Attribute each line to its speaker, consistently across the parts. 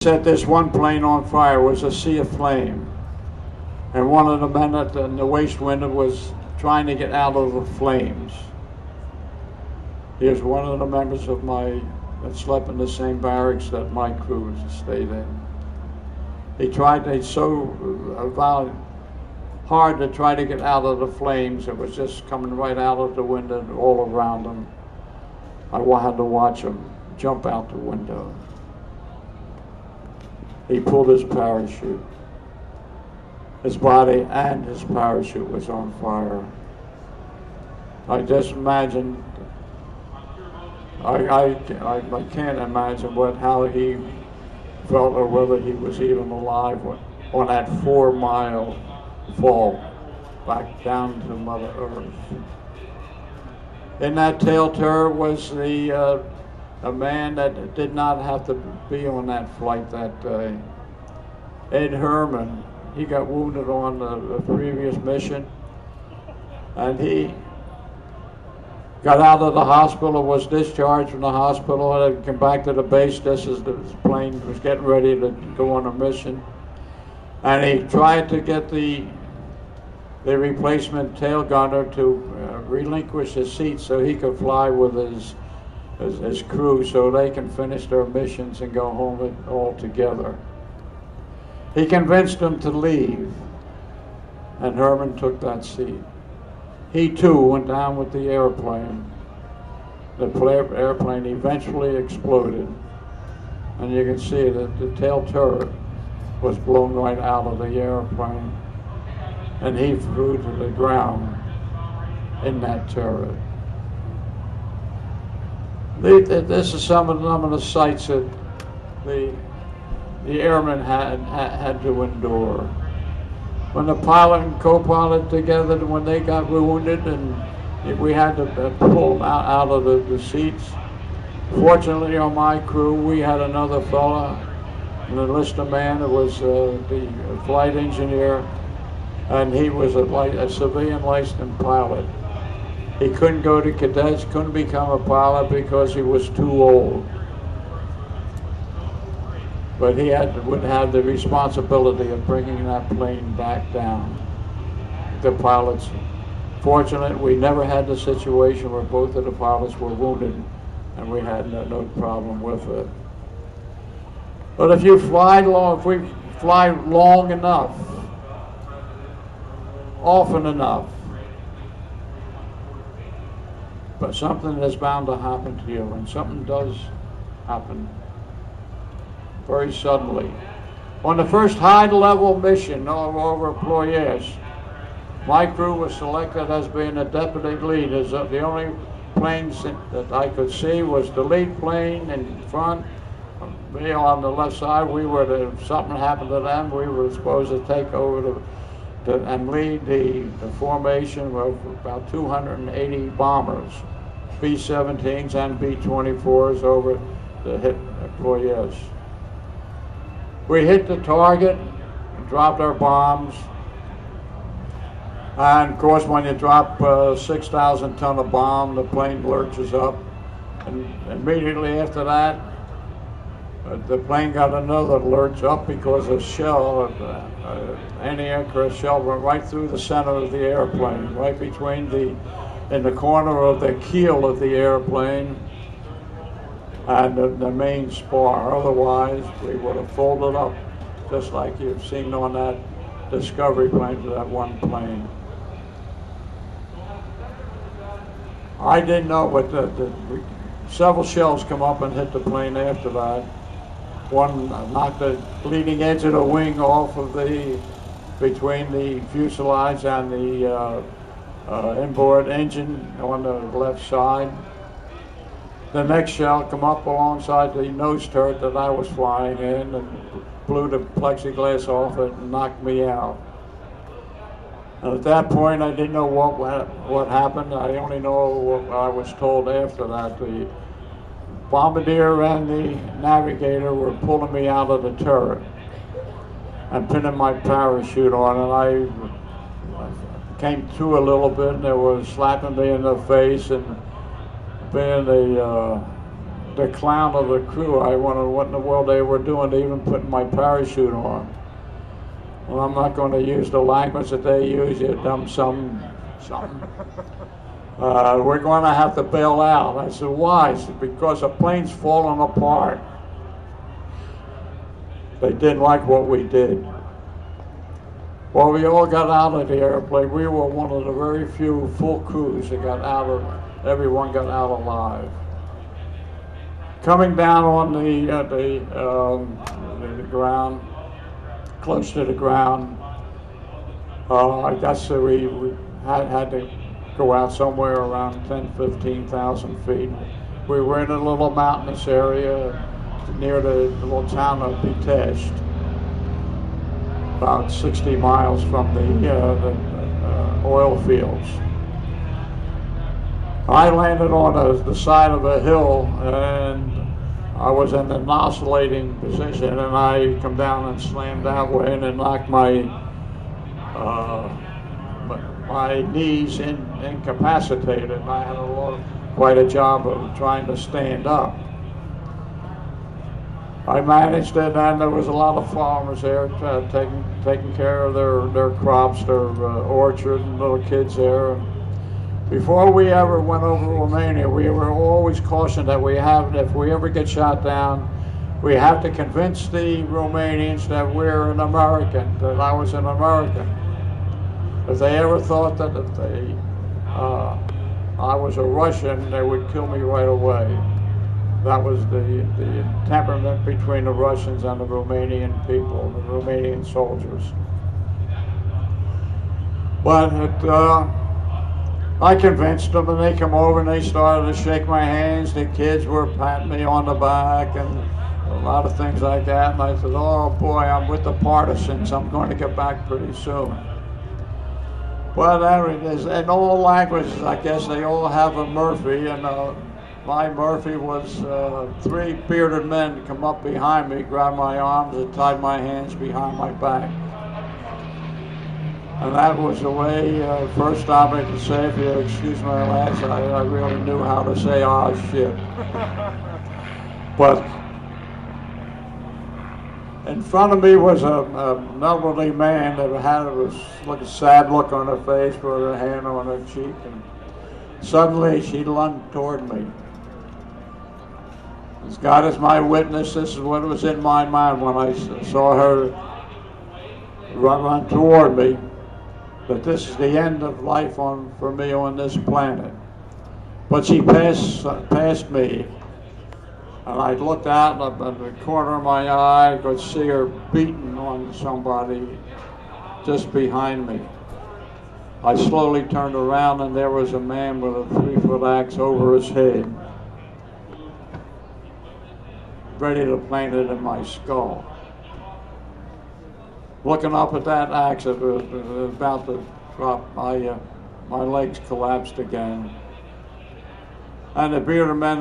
Speaker 1: Set this one plane on fire. It was a sea of flame, and one of the men in the waist window was trying to get out of the flames. He was one of the members of that slept in the same barracks that my crew stayed in. He so hard to try to get out of the flames. It was just coming right out of the window and all around him. I had to watch him jump out the window. He pulled his parachute. His body and his parachute was on fire. I just imagine, I can't imagine how he felt or whether he was even alive on that 4-mile fall back down to Mother Earth. In that tail turret was a man that did not have to be on that flight that day. Ed Herman, he got wounded on the previous mission, and he got out of the hospital, was discharged from the hospital, and came back to the base just as the plane was getting ready to go on a mission. And he tried to get the replacement tail gunner to relinquish his seat so he could fly with his crew so they can finish their missions and go home all together. He convinced them to leave, and Herman took that seat. He too went down with the airplane. The airplane eventually exploded, and you can see that the tail turret was blown right out of the airplane, and he flew to the ground in that turret. This is some of the sights that the airmen had to endure. When the pilot and co-pilot together, when they got wounded, and we had to pull them out of the seats. Fortunately, on my crew, we had another fella, an enlisted man that was the flight engineer, and he was a civilian licensed pilot. He couldn't go to cadets, couldn't become a pilot because he was too old. But he would have the responsibility of bringing that plane back down. The pilots, fortunately, we never had the situation where both of the pilots were wounded, and we had no problem with it. But if we fly long enough, often enough, but something is bound to happen to you, and something does happen very suddenly. On the first high-level mission over Ploiești, my crew was selected as being a deputy lead. The only planes that I could see was the lead plane in front, me on the left side. If something happened to them, we were supposed to take over and lead the formation of about 280 bombers, B-17s and B-24s over to hit Ploiești. We hit the target and dropped our bombs. And of course, when you drop 6,000 ton of bomb, the plane lurches up. And immediately after that, the plane got another lurch up because a shell, anti-aircraft shell, went right through the center of the airplane, right between in the corner of the keel of the airplane and the main spar. Otherwise, we would have folded up, just like you've seen on that Discovery plane, to that one plane. I didn't know, but several shells come up and hit the plane after that. One knocked the leading edge of the wing off of between the fuselage and the inboard engine on the left side. The next shell come up alongside the nose turret that I was flying in and blew the plexiglass off it and knocked me out. And at that point, I didn't know what happened. I only know what I was told after that. The bombardier and the navigator were pulling me out of the turret and pinning my parachute on, and I came through a little bit, and they were slapping me in the face and being the clown of the crew. I wondered what in the world they were doing to even putting my parachute on. Well, I'm not going to use the language that they use, you dumb something. We're going to have to bail out. I said, why? He said, because the plane's falling apart. They didn't like what we did. Well, we all got out of the airplane. We were one of the very few full crews that got out of, everyone got out alive. Coming down on the ground, close to the ground, I guess we had to go out somewhere around 10, 15,000 feet. We were in a little mountainous area near the little town of Detached, about 60 miles from the oil fields. I landed on the side of a hill, and I was in an oscillating position, and I come down and slammed that way and knocked my knees incapacitated. I had quite a job of trying to stand up. I managed it, and there was a lot of farmers there taking care of their crops, their orchard, and little kids there. Before we ever went over Romania, we were always cautioned that if we ever get shot down, we have to convince the Romanians that we're an American, that I was an American. If they ever thought that I was a Russian, they would kill me right away. That was the temperament between the Russians and the Romanian people, the Romanian soldiers. But I convinced them, and they come over and they started to shake my hands. The kids were patting me on the back and a lot of things like that. And I said, oh boy, I'm with the partisans. I'm going to get back pretty soon. Well, there it is. In all languages, I guess they all have a Murphy, and my Murphy was 3 bearded men come up behind me, grabbed my arms, and tied my hands behind my back. And that was the way, first time I could say, if you excuse my language, I really knew how to say, oh shit. But in front of me was an elderly man that had a sad look on her face with her hand on her cheek, and suddenly she lunged toward me. As God is my witness, this is what was in my mind when I saw her run toward me, that this is the end of life for me on this planet. But she passed me, and I looked out in the corner of my eye, I could see her beating on somebody just behind me. I slowly turned around, and there was a man with a 3-foot axe over his head, ready to plant it in my skull. Looking up at that axe, it was about to drop. My legs collapsed again. And the bearded men,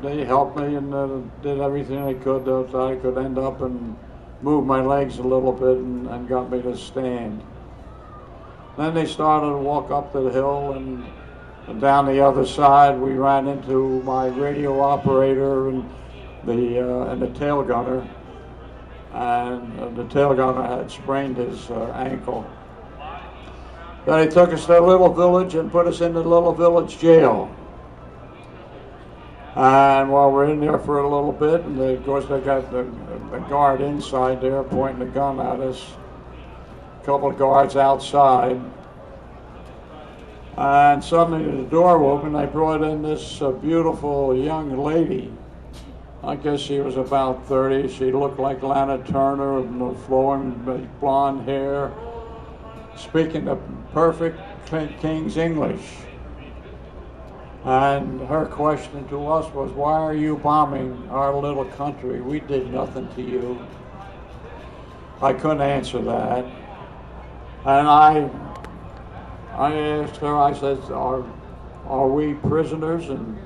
Speaker 1: they helped me and did everything they could so I could end up and move my legs a little bit and got me to stand. Then they started to walk up the hill, and down the other side we ran into my radio operator and the tail gunner. And the tail gunner had sprained his ankle. Then they took us to a little village and put us in the little village jail. And while we're in there for a little bit, and of course they got the guard inside there pointing the gun at us, a couple of guards outside. And suddenly the door opened, they brought in this beautiful young lady. I guess she was about 30. She looked like Lana Turner, with flowing blonde hair, speaking the perfect King's English. And her question to us was, why are you bombing our little country? We did nothing to you. I couldn't answer that. And I asked her, I said, are we prisoners? And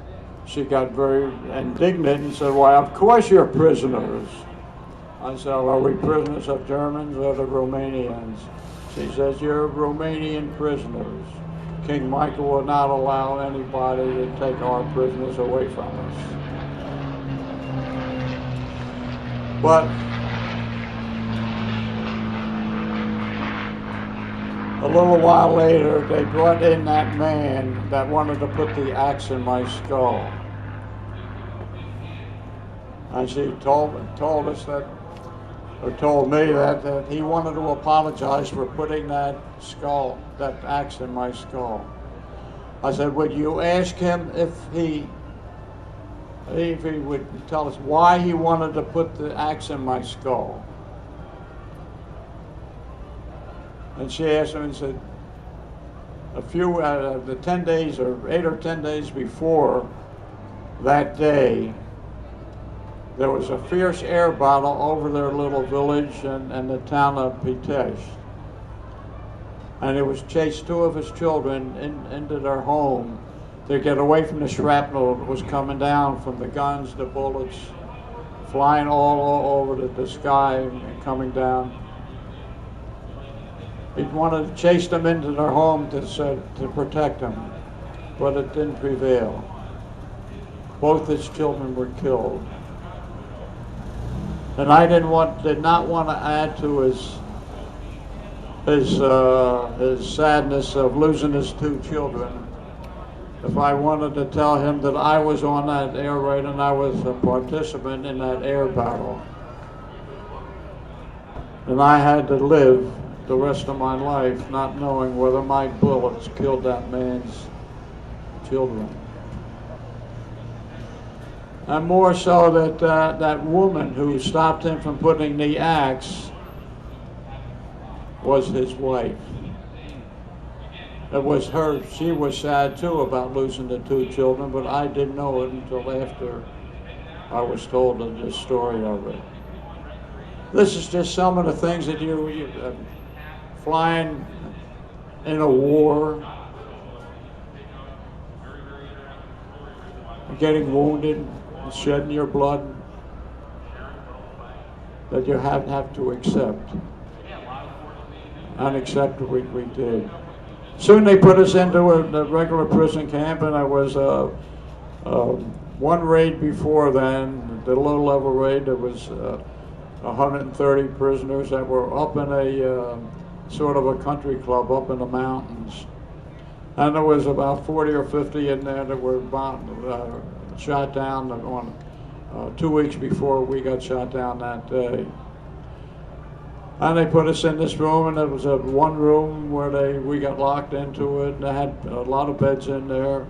Speaker 1: she got very indignant and said, why, of course you're prisoners. I said, are we prisoners of Germans or the Romanians? She says, you're Romanian prisoners. King Michael will not allow anybody to take our prisoners away from us. But a little while later, they brought in that man that wanted to put the axe in my skull. And she told us that, or told me that he wanted to apologize for putting that axe in my skull. I said, would you ask him if he would tell us why he wanted to put the axe in my skull? And she asked him and said, the 10 days or 8 or 10 days before that day, there was a fierce air battle over their little village and the town of Pitești. And it was chased 2 of his children into their home to get away from the shrapnel that was coming down from the guns, the bullets, flying all over the sky and coming down. He wanted to chase them into their home to protect them, but it didn't prevail. Both his children were killed. And I did not want to add to his sadness of losing his 2 children if I wanted to tell him that I was on that air raid and I was a participant in that air battle. And I had to live the rest of my life not knowing whether my bullets killed that man's children. And more so that woman who stopped him from putting the axe was his wife. It was her. She was sad too about losing the 2 children, but I didn't know it until after I was told the story of it. This is just some of the things that you flying in a war, getting wounded, shedding your blood, that you have to accept. And accept what we did. Soon they put us into a regular prison camp, and I was one raid before then, the low-level raid. There was 130 prisoners that were up in a sort of a country club up in the mountains. And there was about 40 or 50 in there that were shot down on 2 weeks before we got shot down that day. And they put us in this room, and it was one room where we got locked into it, and they had a lot of beds in there.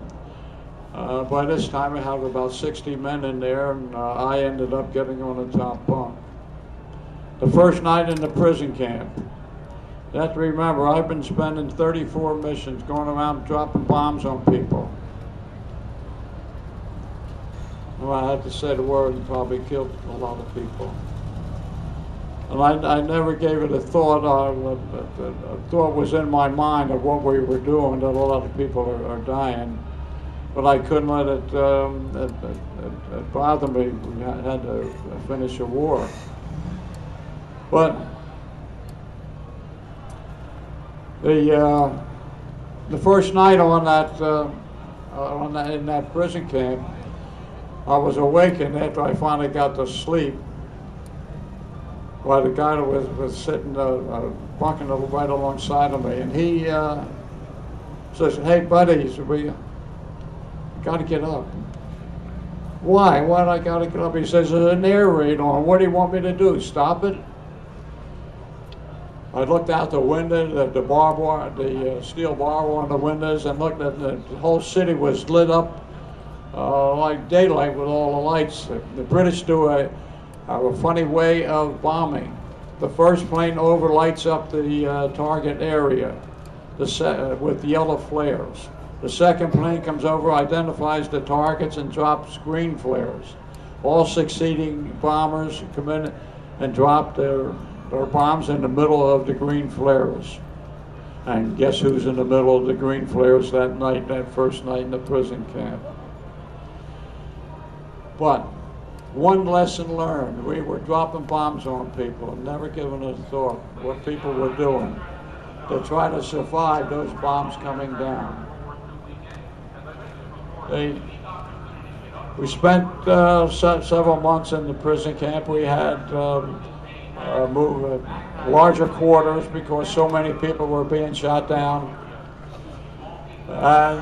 Speaker 1: By this time, we had about 60 men in there, and I ended up getting on the top bunk. The first night in the prison camp, you have to remember, I've been spending 34 missions going around dropping bombs on people. Well, I had to say the word and probably killed a lot of people. And I never gave it a thought. A thought was in my mind of what we were doing, that a lot of people are dying. But I couldn't let it bother me. We had to finish the war. But the first night in that prison camp, I was awakened after I finally got to sleep. Well, the guy that was sitting, bunking right alongside of me, and he says, "Hey, buddy," he said, "we got to get up." Why? Why do I got to get up? He says, "There's an air raid on. What do you want me to do? Stop it?" I looked out the window, the steel barbed wire on the windows, and looked at the whole city was lit up like daylight with all the lights. The British do a funny way of bombing. The first plane over lights up the target area with yellow flares. The second plane comes over, identifies the targets, and drops green flares. All succeeding bombers come in and drop their bombs in the middle of the green flares. And guess who's in the middle of the green flares that night, that first night in the prison camp? But one lesson learned: we were dropping bombs on people, never giving a thought what people were doing to try to survive those bombs coming down. We spent several months in the prison camp. We had larger quarters because so many people were being shot down. And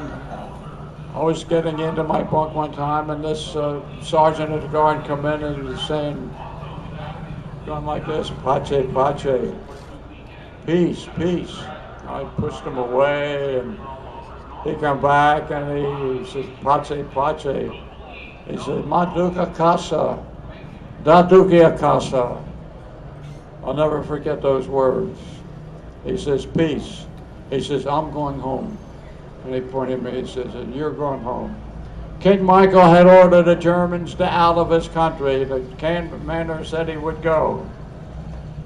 Speaker 1: I was getting into my bunk one time, and this sergeant of the guard come in and he was saying, going like this, "Pace, pace, peace, peace." I pushed him away, and he come back and he says, "Pace, pace." He says, "Maduka casa, dadukia casa." I'll never forget those words. He says, "Peace." He says, "I'm going home." And he pointed at me, he says, "And you're going home." King Michael had ordered the Germans out of his country. The commander said he would go.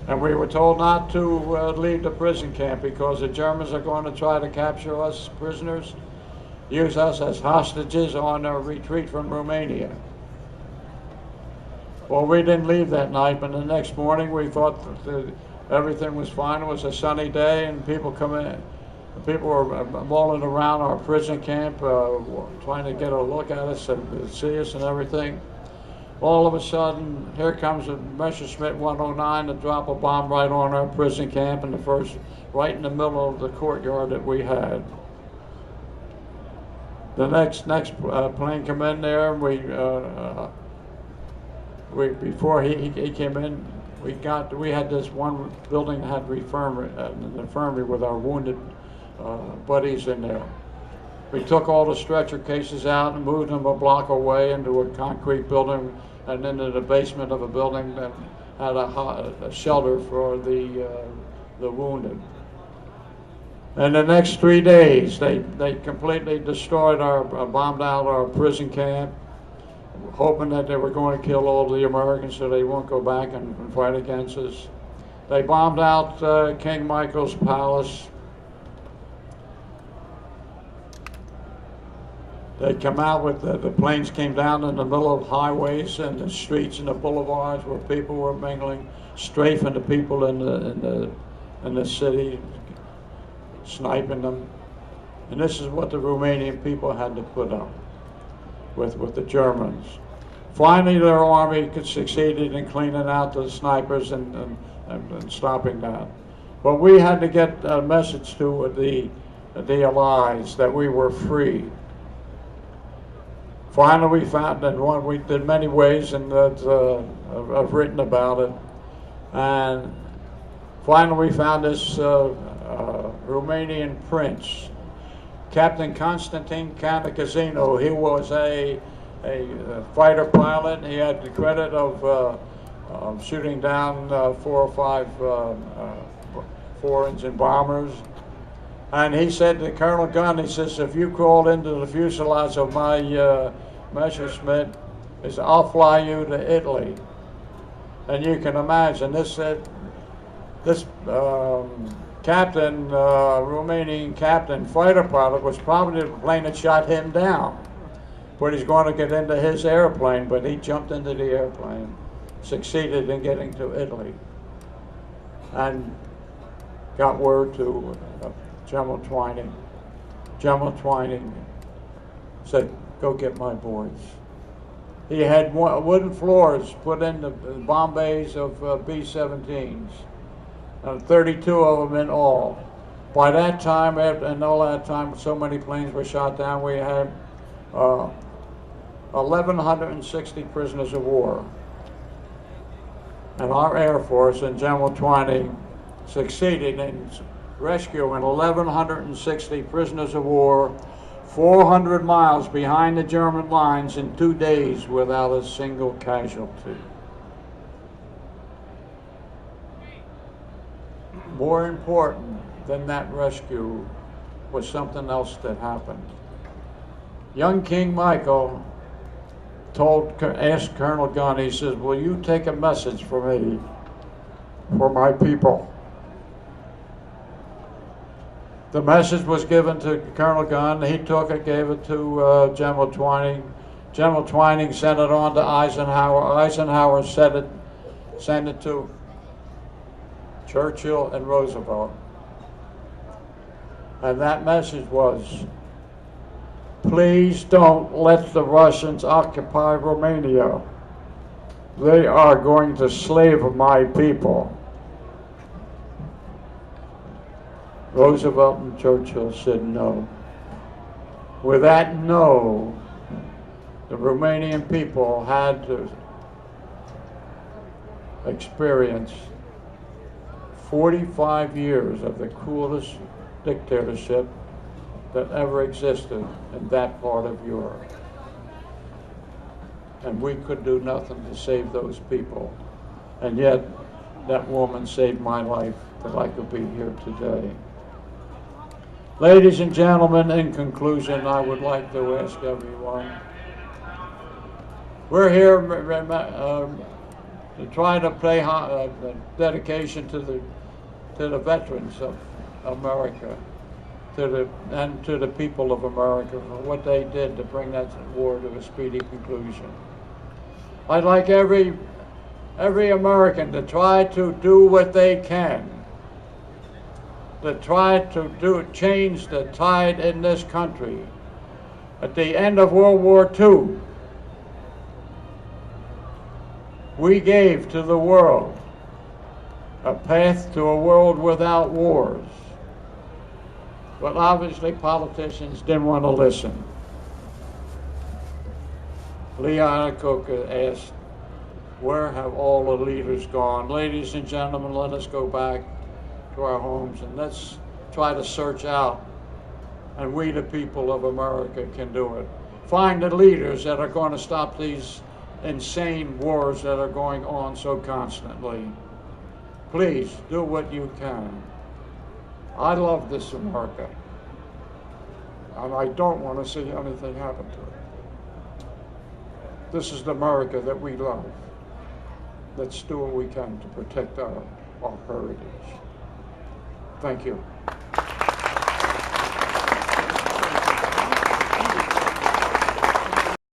Speaker 1: And we were told not to leave the prison camp because the Germans are going to try to capture us prisoners, use us as hostages on our retreat from Romania. Well, we didn't leave that night, but the next morning we thought that everything was fine. It was a sunny day, and people come in. People were mulling around our prison camp, trying to get a look at us and see us and everything. All of a sudden, here comes a Messerschmitt 109 to drop a bomb right on our prison camp, right in the middle of the courtyard that we had. The next plane come in there. Before he came in, we had this one building that had an infirmary with our wounded buddies in there. We took all the stretcher cases out and moved them a block away into a concrete building and into the basement of a building that had a shelter for the wounded. And the next 3 days, they completely destroyed bombed out our prison camp, hoping that they were going to kill all the Americans so they won't go back and fight against us. They bombed out King Michael's palace. They come out with the planes came down in the middle of highways and the streets and the boulevards where people were mingling, strafing the people in the city, sniping them. And this is what the Romanian people had to put up with the Germans. Finally, their army succeeded in cleaning out the snipers and stopping that. But we had to get a message to the Allies that we were free. Finally, we found, and we did many ways, and I've written about it. And finally, we found this Romanian prince, Captain Constantine Cantacuzino. He was a fighter pilot. He had the credit of shooting down 4 or 5 4-engine bombers. And he said to Colonel Gunn, he says, "If you crawled into the fuselage of my Messerschmitt, he said, I'll fly you to Italy." And you can imagine this captain, Romanian captain, fighter pilot, was probably the plane that shot him down. But he's going to get into his airplane, but he jumped into the airplane, succeeded in getting to Italy, and got word to General Twining. General Twining said, "Go get my boys." He had wooden floors put in the bomb bays of B-17s, 32 of them in all. By that time, and all that time, so many planes were shot down, we had 1,160 prisoners of war. And our Air Force and General Twining succeeded in rescuing 1,160 prisoners of war 400 miles behind the German lines in 2 days without a single casualty. More important than that rescue was something else that happened. Young King Michael asked Colonel Gunn, he says, "Will you take a message for me, for my people?" The message was given to Colonel Gunn. He took it, gave it to General Twining. General Twining sent it on to Eisenhower. Eisenhower sent it to Churchill and Roosevelt. And that message was, Please don't let the Russians occupy Romania. They are going to slave my people. Roosevelt and Churchill said no. With that no, the Romanian people had to experience 45 years of the cruelest dictatorship that ever existed in that part of Europe. And we could do nothing to save those people. And yet, that woman saved my life that I could be here today. Ladies and gentlemen, in conclusion, I would like to ask everyone, we're here to try to pay dedication to the veterans of America, and to the people of America for what they did to bring that war to a speedy conclusion. I'd like every American to try to do what they can to try to change the tide in this country. At the end of World War II, we gave to the world a path to a world without wars. But obviously politicians didn't want to listen. Leon Coca asked, where have all the leaders gone? Ladies and gentlemen, let us go back to our homes and let's try to search out, and we the people of America can do it. Find the leaders that are going to stop these insane wars that are going on so constantly. Please do what you can. I love this America, and I don't want to see anything happen to it. This is the America that we love. Let's do what we can to protect our heritage. Thank you.